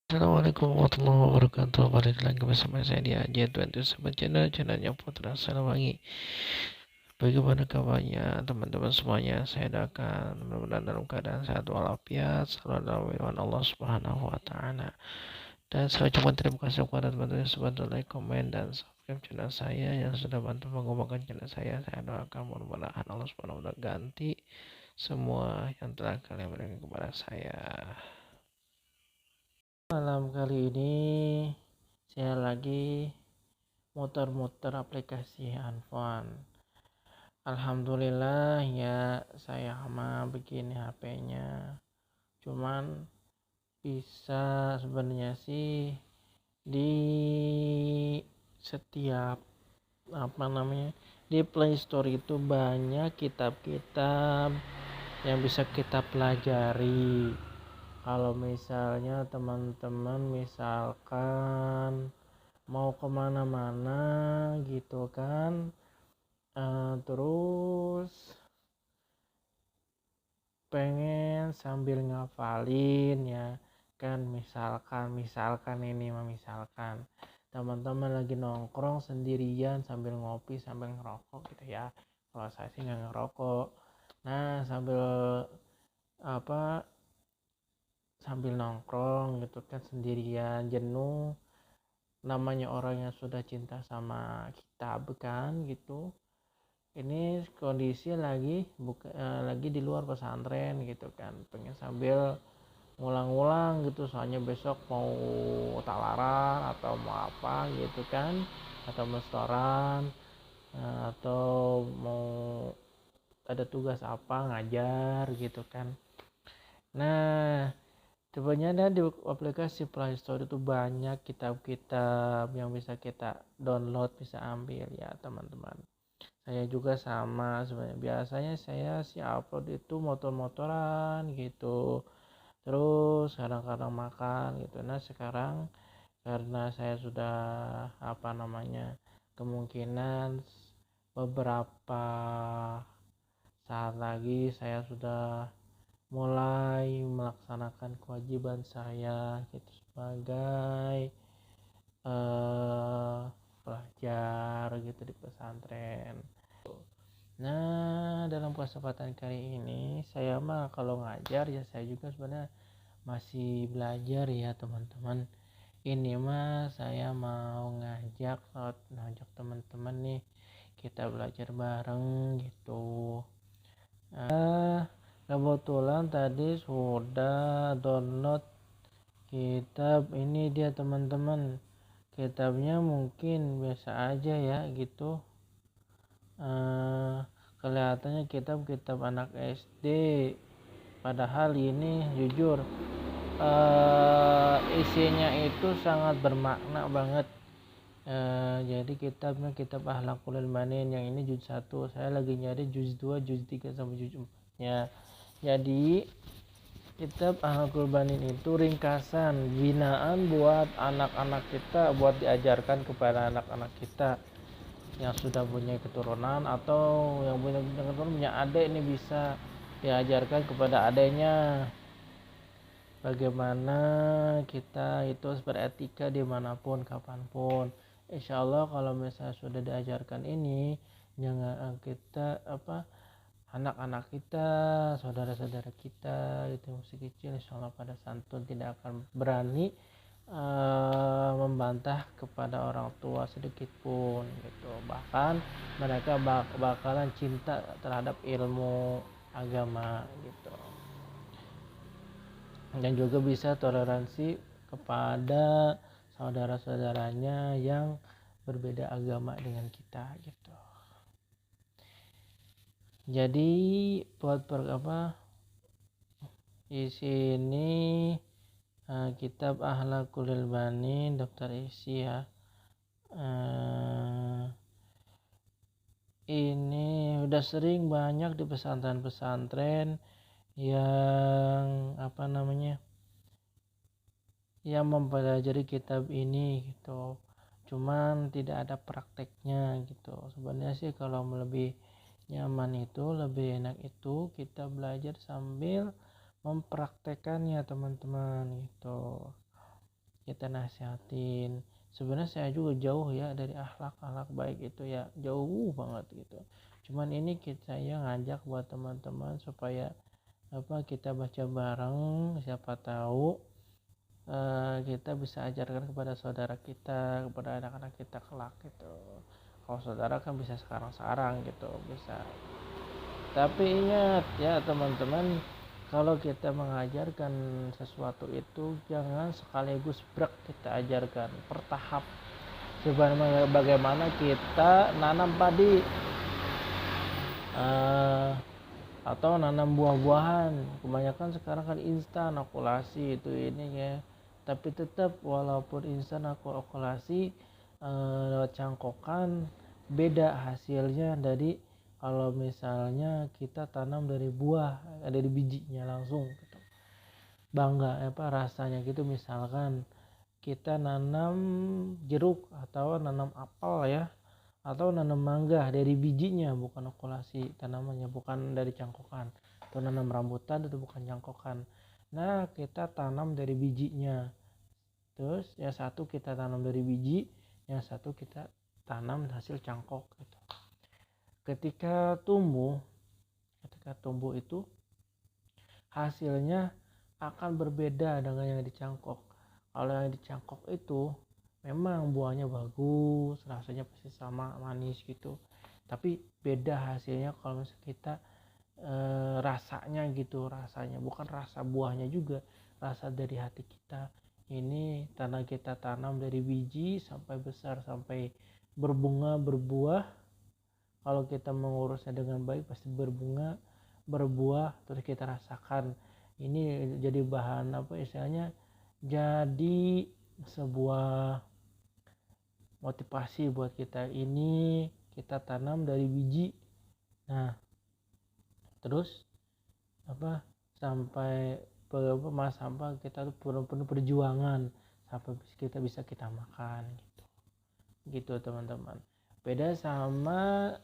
Assalamualaikum warahmatullahi wabarakatuh. Balik lagi bersama saya di AJ20 Sahabat channelnya Putra Salawangi. Bagaimana kabarnya teman-teman semuanya? Saya doakan mudah-mudahan dalam keadaan sehat walafiat, selalu dalam lindungan Allah Subhanahu wa taala. Dan saya ucapkan terima kasih kepada teman-teman yang sudah like, komen, dan subscribe channel saya, yang sudah bantu mengembangkan channel saya. Saya doakan mudah-mudahan Allah Subhanahu wa taala ganti semua yang telah kalian berikan kepada saya. Malam kali ini saya lagi muter-muter aplikasi handphone. Alhamdulillah ya, saya mah begini HP-nya. Cuman bisa sebenarnya sih di setiap di Play Store itu banyak kitab-kitab yang bisa kita pelajari. Kalau misalnya teman-teman misalkan mau kemana-mana gitu kan, terus pengen sambil ngafalin ya kan, misalkan ini misalkan teman-teman lagi nongkrong sendirian sambil ngopi sambil ngerokok gitu ya. Kalau saya sih nggak ngerokok. Nah, apa sambil nongkrong gitu kan sendirian jenuh, namanya orang yang sudah cinta sama kitab kan gitu. Ini kondisi lagi di luar pesantren gitu kan, pengen sambil ngulang-ngulang gitu, soalnya besok mau talaran atau mau apa gitu kan, atau restoran, atau mau ada tugas apa ngajar gitu kan. Nah, sebenarnya di aplikasi Play Store itu banyak kitab-kitab yang bisa kita download, bisa ambil ya teman-teman. Saya juga sama sebenarnya. Biasanya saya sih upload itu motor-motoran gitu. Terus kadang-kadang makan gitu. Nah, sekarang karena saya sudah kemungkinan beberapa saat lagi saya sudah mulai melaksanakan kewajiban saya gitu sebagai pelajar gitu di pesantren. Nah, dalam kesempatan kali ini saya mah kalau ngajar ya, saya juga sebenarnya masih belajar ya teman-teman. Ini mah saya mau ngajak teman-teman nih, kita belajar bareng gitu. Kebetulan tadi sudah download kitab ini dia teman-teman. Kitabnya mungkin biasa aja ya gitu. Kelihatannya kitab anak SD, padahal ini jujur isinya itu sangat bermakna banget. Jadi kitab Akhlakul Ilmanin yang ini juz 1, saya lagi nyari juz 2, juz 3 sampai juz 4 nya. Jadi kitab Akhlakul Ilmanin itu ringkasan binaan buat anak-anak kita, buat diajarkan kepada anak-anak kita yang sudah punya keturunan atau yang punya adik, ini bisa diajarkan kepada adiknya bagaimana kita itu beretika dimanapun kapanpun. Insya Allah kalau misalnya sudah diajarkan ini, jangan kita anak-anak kita, saudara-saudara kita itu masih kecil, insya Allah pada santun, tidak akan berani membantah kepada orang tua sedikit pun gitu. Bahkan mereka bakalan cinta terhadap ilmu agama gitu, dan juga bisa toleransi kepada saudara-saudaranya yang berbeda agama dengan kita gitu. Jadi buat di sini kitab Akhlakul Ilmanin daftar isi ya. Ini udah sering banyak di pesantren-pesantren yang yang mempelajari kitab ini gitu, cuman tidak ada prakteknya gitu. Sebenarnya sih kalau lebih nyaman itu, lebih enak itu kita belajar sambil mempraktekannya teman-teman gitu. kita nasihatin. Sebenarnya saya juga jauh ya dari akhlak baik itu ya, jauh banget gitu. Cuman ini saya ngajak buat teman-teman supaya kita baca bareng, siapa tahu kita bisa ajarkan kepada saudara kita, kepada anak-anak kita kelak gitu. Kalau saudara kan bisa sekarang-sekarang gitu, bisa. Tapi ingat ya teman-teman, kalau kita mengajarkan sesuatu itu jangan sekaligus brek kita ajarkan, bertahap. Sebenarnya bagaimana kita nanam padi atau nanam buah-buahan. Kebanyakan sekarang kan instan okulasi itu ini ya. Tapi tetap walaupun instan okulasi lewat cangkokan, beda hasilnya dari kalau misalnya kita tanam dari buah, dari bijinya langsung gitu. Bangga rasanya gitu. Misalkan kita nanam jeruk atau nanam apel ya, atau nanam mangga dari bijinya, bukan okulasi tanamannya, bukan dari cangkokan. Atau nanam rambutan itu bukan cangkokan. Nah, kita tanam dari bijinya. Terus yang satu kita tanam dari biji, yang satu kita tanam hasil cangkok gitu. Ketika tumbuh itu hasilnya akan berbeda dengan yang dicangkok. Kalau yang dicangkok itu memang buahnya bagus, rasanya pasti sama, manis gitu. Tapi beda hasilnya kalau misalnya kita rasanya gitu, rasanya bukan rasa buahnya juga, rasa dari hati kita. Ini tanah kita tanam dari biji sampai besar, sampai berbunga, berbuah. Kalau kita mengurusnya dengan baik pasti berbunga, berbuah, terus kita rasakan. Ini jadi bahan istilahnya, jadi sebuah motivasi buat kita. Ini kita tanam dari biji. Nah, terus sampai sampai kita tuh penuh perjuangan sampai kita makan gitu teman-teman. Beda sama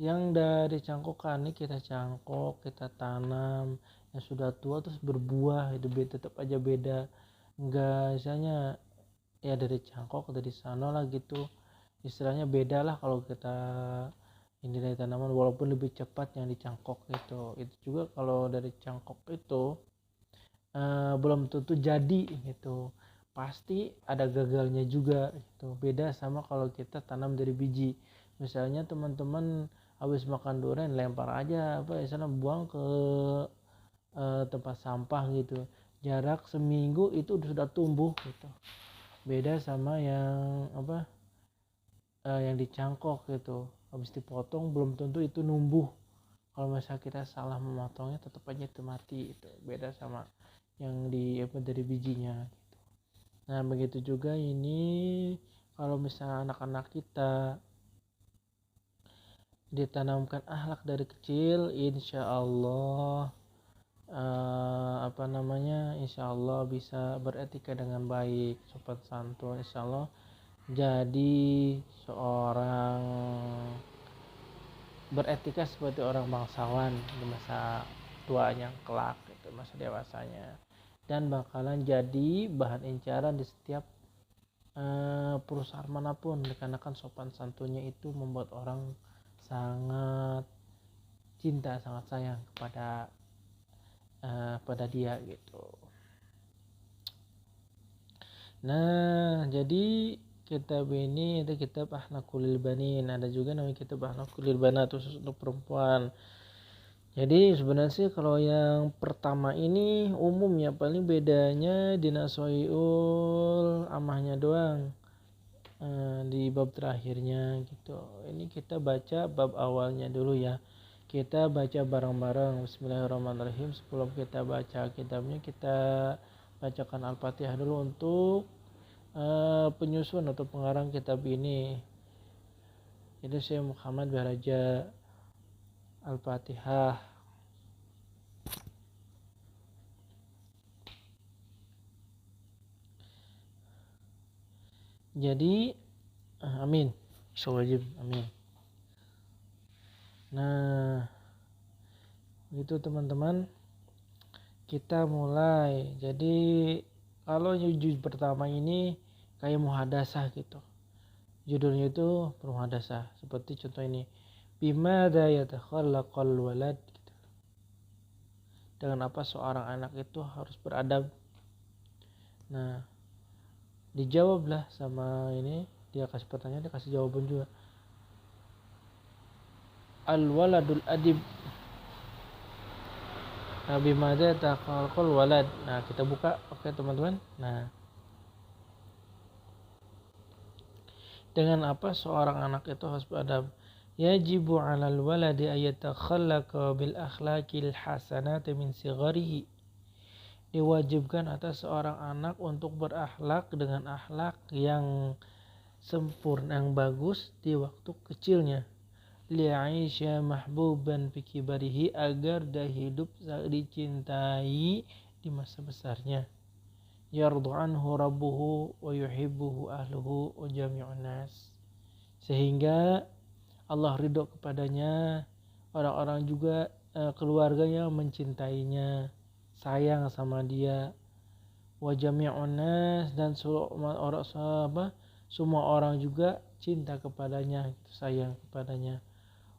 yang dari cangkokan. Nih kita cangkok, kita tanam, yang sudah tua terus berbuah, itu tetap aja beda. Enggak, misalnya ya dari cangkok dari sana lah gitu, istilahnya beda lah kalau kita ini dari tanaman, walaupun lebih cepat yang dicangkok itu juga kalau dari cangkok itu belum tentu jadi gitu, pasti ada gagalnya juga gitu. Beda sama kalau kita tanam dari biji. Misalnya teman-teman habis makan durian lempar aja misalnya buang ke tempat sampah gitu, jarak seminggu itu sudah tumbuh gitu. Beda sama yang yang dicangkok gitu, habis dipotong belum tentu itu numbuh. Kalau misalnya kita salah memotongnya tetap aja itu mati. Itu beda sama yang dari bijinya gitu. Nah begitu juga ini kalau misalnya anak-anak kita ditanamkan akhlak dari kecil, insya Allah insya Allah bisa beretika dengan baik, sopan santun, insya Allah jadi seorang beretika seperti orang bangsawan di masa tuanya kelak itu, masa dewasanya, dan bakalan jadi bahan incaran di setiap perusahaan manapun, dikarenakan sopan santunnya itu membuat orang sangat cinta, sangat sayang kepada pada dia gitu. Nah, jadi kitab ini itu kitab Ahlakul Banin, ada juga namanya kitab Ahlakul Banat khusus untuk perempuan. Jadi sebenarnya sih kalau yang pertama ini umum ya, paling bedanya dinasoiul amahnya doang di bab terakhirnya gitu. Ini kita baca bab awalnya dulu ya. Kita baca bareng-bareng. Bismillahirrahmanirrahim. Sebelum kita baca kitabnya, kita bacakan Al-Fatihah dulu untuk penyusun atau pengarang kitab ini. Itu saya Muhammad Baraja. Al-Fatihah. Jadi amin. Wajib amin. Nah, gitu teman-teman. Kita mulai. Jadi Kalau juz pertama ini kayak muhadasah gitu. Judulnya itu muhadasah. Seperti contoh ini. Bimada yatakhallaqal walad gitu. Dengan apa seorang anak itu harus beradab. Nah, dijawablah sama ini, dia kasih pertanyaan, dia kasih jawaban juga. Al waladul adib. Nah, bimada yatakhallaqal walad. Nah, kita buka, oke teman-teman. Nah, dengan apa seorang anak itu harus beradab. Yajibu 'alal waladi ayatakhallaqa bil akhlaqil hasanati min sigharihi. Diwajibkan atas seorang anak untuk berakhlak dengan akhlak yang sempurna, yang bagus di waktu kecilnya. Li'aisha mahbuban fi kibarihi, agar dia hidup dicintai di masa besarnya. Yardu anhu rabbuhu wa yuhibbuhu ahluhu wa jami'un nas. Sehingga Allah ridho kepadanya, orang-orang juga keluarganya mencintainya, sayang sama dia. Wa jami'un nas, dan semua orang juga cinta kepadanya, sayang kepadanya.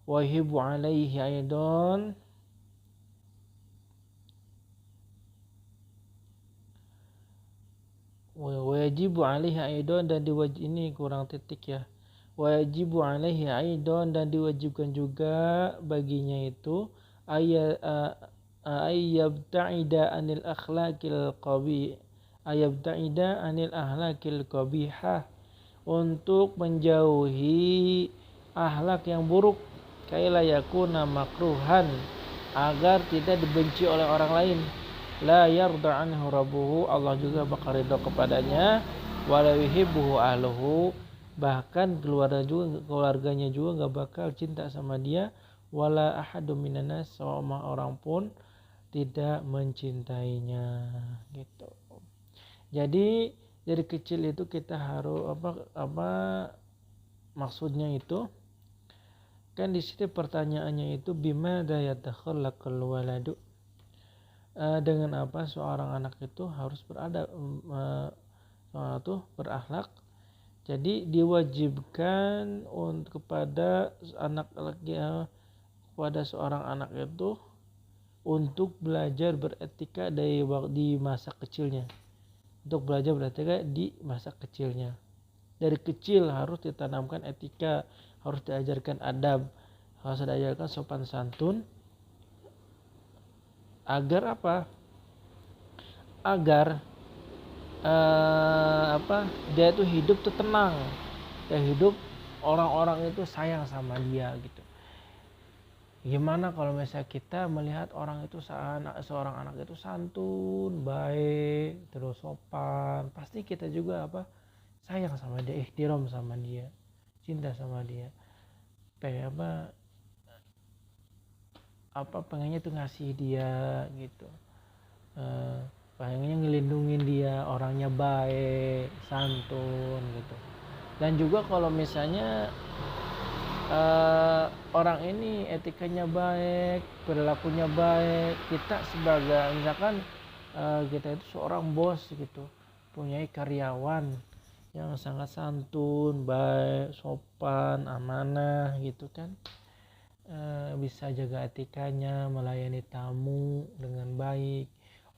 Wa yuhibbu alaihi aidan, wajibu alaihi aidan, dan diwajib, ini kurang titik ya. Wajibu alaihi aidan, dan diwajibkan juga baginya itu ayyabta'ida anil akhlaqil qabih, ayyabta'ida anil akhlaqil qabihah, untuk menjauhi akhlak yang buruk, kaila yakuna makruhan, agar tidak dibenci oleh orang lain. La yarda anhu rabbuhu, Allah juga bakal ridho kepadanya. Wala yuhibbuhu ahluhu, bahkan keluarganya juga gak bakal cinta sama dia. Wala ahadu minanas, sama orang pun tidak mencintainya gitu. Jadi dari kecil itu kita harus apa maksudnya itu kan di situ pertanyaannya itu bimada yatakhallaqul waladu, dengan apa seorang anak itu harus beradab, seorang itu berakhlak. Jadi diwajibkan kepada kepada seorang anak itu untuk belajar beretika di masa kecilnya. Untuk belajar beretika di masa kecilnya. Dari kecil harus ditanamkan etika, harus diajarkan adab, harus diajarkan sopan santun, agar apa? Agar dia itu hidup tuh tenang, dia hidup orang-orang itu sayang sama dia gitu. Gimana kalau misalnya kita melihat orang itu seorang anak itu santun, baik, terus sopan, pasti kita juga sayang sama dia, ihtiram sama dia, cinta sama dia. Kayak pengennya tuh ngasih dia gitu. Pengennya ngelindungin dia, orangnya baik, santun gitu. Dan juga kalau misalnya orang ini etikanya baik, perilakunya baik, kita sebagai misalkan kita itu seorang bos gitu, punya karyawan yang sangat santun, baik, sopan, amanah gitu kan, bisa jaga etikanya, melayani tamu dengan baik,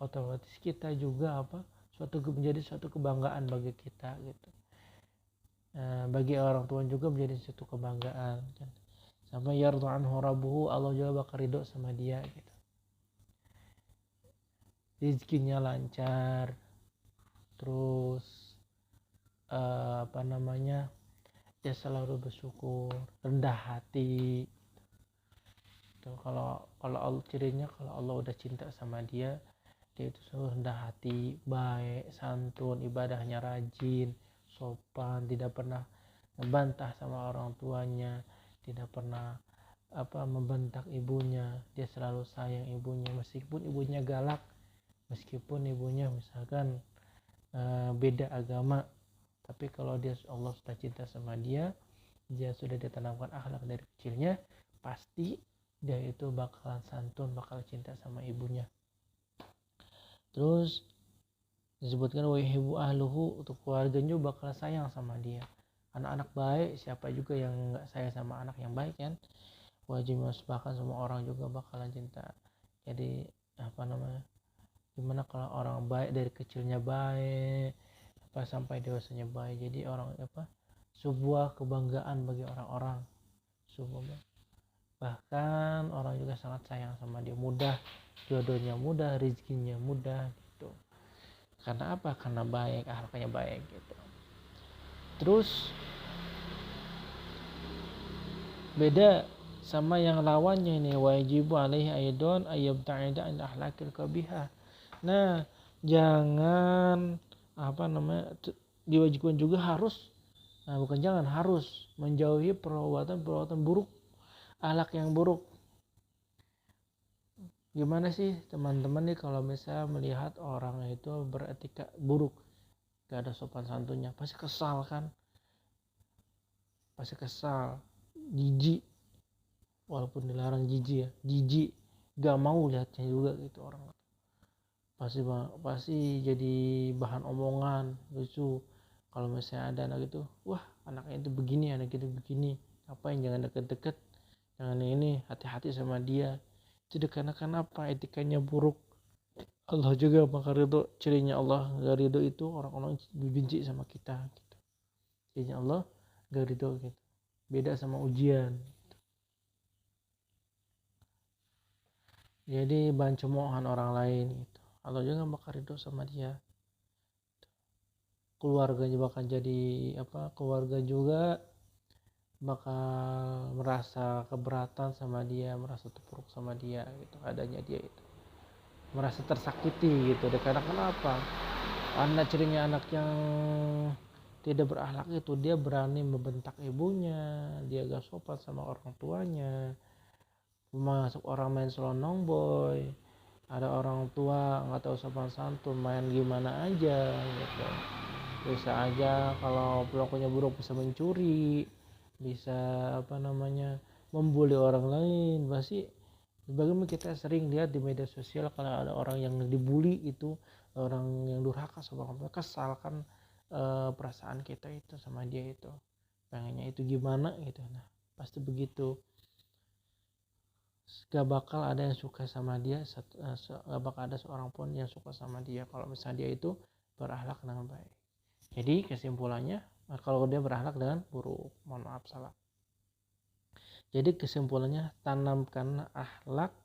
otomatis kita juga menjadi suatu kebanggaan bagi kita gitu. Bagi orang tua juga menjadi suatu kebanggaan kan. Sampai yardu anhu rabbuhu, Allah juga bakal ridho sama dia gitu. Rezekinya lancar, terus dia selalu bersyukur, rendah hati. Kalau Allah, cirinya kalau Allah udah cinta sama dia itu selalu rendah hati, baik, santun, ibadahnya rajin, sopan, tidak pernah membantah sama orang tuanya, tidak pernah membentak ibunya, dia selalu sayang ibunya meskipun ibunya galak, meskipun ibunya misalkan beda agama, tapi kalau Allah sudah cinta sama dia sudah ditanamkan akhlak dari kecilnya, pasti dia itu bakalan santun, bakal cinta sama ibunya. Terus Disebutkan wa yuhibbu ahluhu, untuk keluarganya bakal sayang sama dia. Anak-anak baik, siapa juga yang nggak sayang sama anak yang baik kan? Wajib, bahkan semua orang juga bakalan cinta. Jadi apa namanya, gimana kalau orang baik dari kecilnya baik apa sampai dewasanya baik, jadi orang apa, sebuah kebanggaan bagi orang-orang, sebuah, bahkan orang juga sangat sayang sama dia, mudah jodohnya, mudah rezekinya, mudah gitu. Karena apa? Karena baik, akhlaknya baik gitu. Terus beda sama yang lawannya ini, wajibu alaihi aidon ayyabta'ida an akhlaqil qabihah. Nah, jangan apa namanya, diwajibkan juga harus, nah bukan jangan, harus menjauhi perbuatan buruk, akhlak yang buruk. Gimana sih teman-teman nih kalau misalnya melihat orang itu beretika buruk, gak ada sopan santunnya, pasti kesal kan, pasti kesal, jijik, walaupun dilarang jijik ya, jijik, gak mau lihatnya juga gitu orang, pasti jadi bahan omongan lucu. Kalau misalnya ada anak itu, wah anaknya itu begini, anak itu begini, ngapain, jangan deket-deket, jangan ini, hati-hati sama dia. Itu dikarenakan apa? Etikanya buruk. Allah juga maka ridho, cirinya Allah gak ridho itu orang-orang benci sama kita gitu. Cirinya Allah gak ridho gitu, beda sama ujian. Jadi bahan cemoohan orang lain gitu, Allah juga bakal ridho sama dia. Keluarganya bakal jadi apa, keluarga juga bakal merasa keberatan sama dia, merasa terpuruk sama dia gitu, adanya dia itu merasa tersakiti gitu. Karena kenapa? Anak, cirinya anak yang tidak berakhlak itu dia berani membentak ibunya, dia gak sopan sama orang tuanya, masuk orang main selonong boy, ada orang tua nggak tahu sopan santun, main gimana aja gitu. Bisa aja kalau pelakunya buruk bisa mencuri, bisa apa namanya, membuli orang lain. Pasti bagaimana kita sering lihat di media sosial kalau ada orang yang dibully itu, orang yang durhaka sama orang tua, kesal kan, perasaan kita itu sama dia itu, pengennya itu gimana gitu. Nah pasti begitu, gak bakal ada yang suka sama dia, gak bakal ada seorang pun yang suka sama dia kalau misalnya dia itu berakhlak dengan baik. Jadi kesimpulannya, kalau dia berakhlak dengan buruk, mohon maaf salah. Jadi kesimpulannya, tanamkan akhlak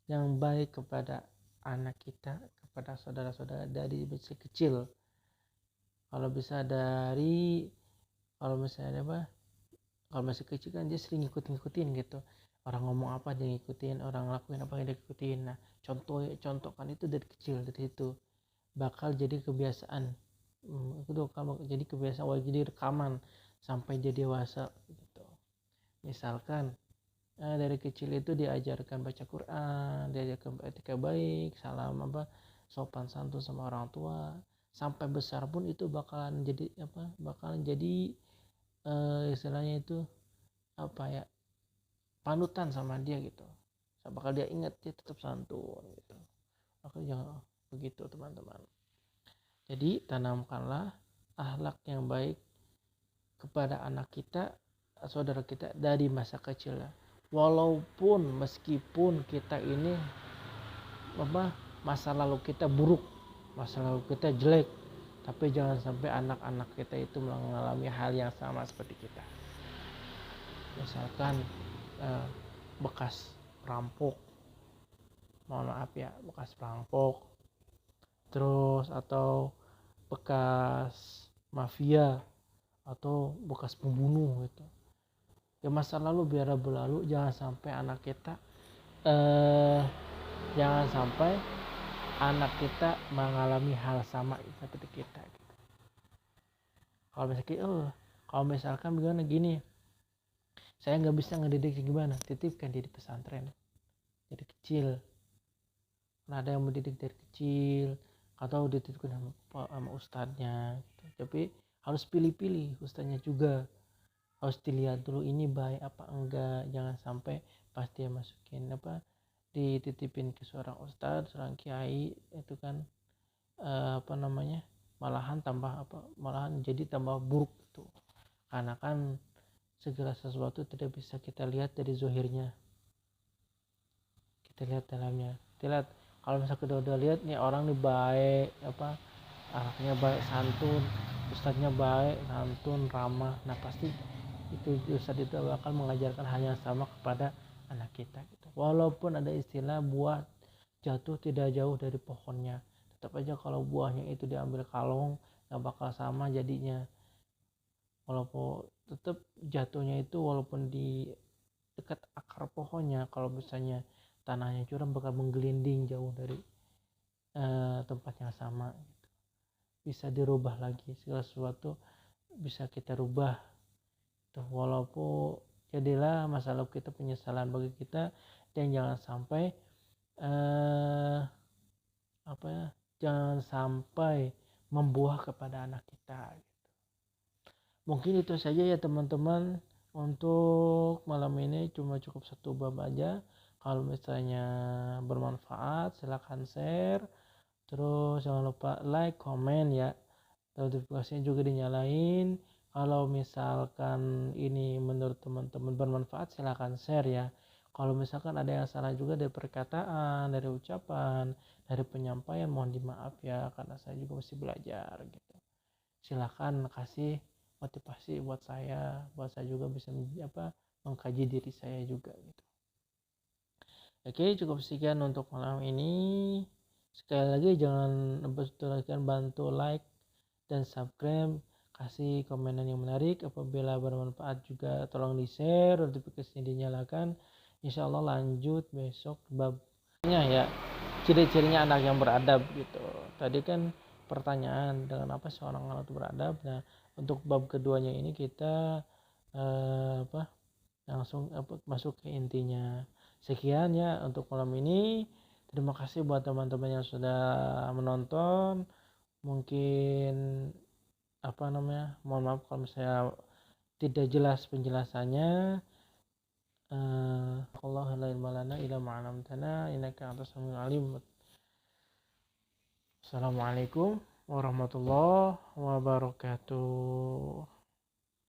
yang baik kepada anak kita, kepada saudara-saudara dari masih kecil. Kalau bisa dari, kalau misalnya apa, kalau masih kecil kan dia sering ngikutin gitu, orang ngomong apa dia ngikutin, orang ngelakuin apa dia ngikutin. Nah contohkan itu dari kecil, dari itu bakal jadi kebiasaan. Itu bakal jadi kebiasaan, wajib jadi rekaman sampai dia dewasa gitu. Misalkan dari kecil itu diajarkan baca Quran, diajarkan etika baik, salam apa, sopan santun sama orang tua, sampai besar pun itu bakalan jadi apa, bakalan jadi istilahnya itu apa ya, panutan sama dia gitu, bakal dia ingat, dia tetap santun gitu. Maka jangan begitu teman-teman. Jadi tanamkanlah akhlak yang baik kepada anak kita, saudara kita dari masa kecil ya. Walaupun meskipun kita ini apa, masa lalu kita buruk, masa lalu kita jelek, tapi jangan sampai anak-anak kita itu mengalami hal yang sama seperti kita. Misalkan bekas perampok, mohon maaf ya, bekas perampok, terus atau bekas mafia, atau bekas pembunuh gitu. Ya masa lalu biar berlalu, jangan sampai anak kita jangan sampai anak kita mengalami hal sama seperti kita gitu. Kalau misalkan gimana gini, saya nggak bisa ngedidik, gimana, titipkan dia di pesantren dari kecil. Nah ada yang mendidik dari kecil, atau dititipkan sama ustadznya gitu. Tapi harus pilih-pilih ustadznya juga, harus dilihat dulu ini baik apa enggak. Jangan sampai pas dia masukin apa, dititipin ke seorang ustadz, seorang kiai itu kan, apa namanya, malahan jadi tambah buruk gitu. Karena kan segala sesuatu tidak bisa kita lihat dari zahirnya, kita lihat dalamnya. Kita lihat, kalau misalnya kita udah lihat nih orang nih baik, anaknya baik, santun, ustadznya baik, santun, ramah, nah pasti itu ustadz itu bakal mengajarkan hal yang sama kepada anak kita gitu. Walaupun ada istilah buah jatuh tidak jauh dari pohonnya, tetap aja kalau buahnya itu diambil kalong nggak bakal sama jadinya. Walaupun tetap jatuhnya itu walaupun di dekat akar pohonnya, kalau misalnya tanahnya curam bakal menggelinding jauh dari tempat yang sama. Bisa dirubah lagi, segala sesuatu bisa kita rubah tuh, walaupun jadilah masalah kita penyesalan bagi kita, dan jangan sampai apa ya, jangan sampai membuah kepada anak kita. Mungkin itu saja ya teman-teman, untuk malam ini cuma cukup satu bab aja. Kalau misalnya bermanfaat silahkan share, terus jangan lupa like, komen ya, notifikasinya juga dinyalain. Kalau misalkan ini menurut teman-teman bermanfaat silahkan share ya. Kalau misalkan ada yang salah juga dari perkataan, dari ucapan, dari penyampaian, mohon dimaaf ya, karena saya juga masih belajar gitu. Silahkan kasih motivasi buat saya juga bisa mengkaji diri saya juga gitu. Oke, cukup sekian untuk malam ini. Sekali lagi jangan lupa bantu like dan subscribe, kasih komenan yang menarik. Apabila bermanfaat juga tolong di share, notifikasinya dinyalakan. Insya Allah lanjut besok babnya ya, ciri-cirinya anak yang beradab gitu. Tadi kan pertanyaan dengan apa seorang anak itu beradab. Nah, untuk bab keduanya ini kita langsung masuk ke intinya. Sekian ya untuk malam ini. Terima kasih buat teman-teman yang sudah menonton. Mungkin mohon maaf kalau misalnya tidak jelas penjelasannya. Allahu la ilma lana illa ma 'allamtana innaka antas samiul alim. Assalamualaikum warahmatullahi wabarakatuh.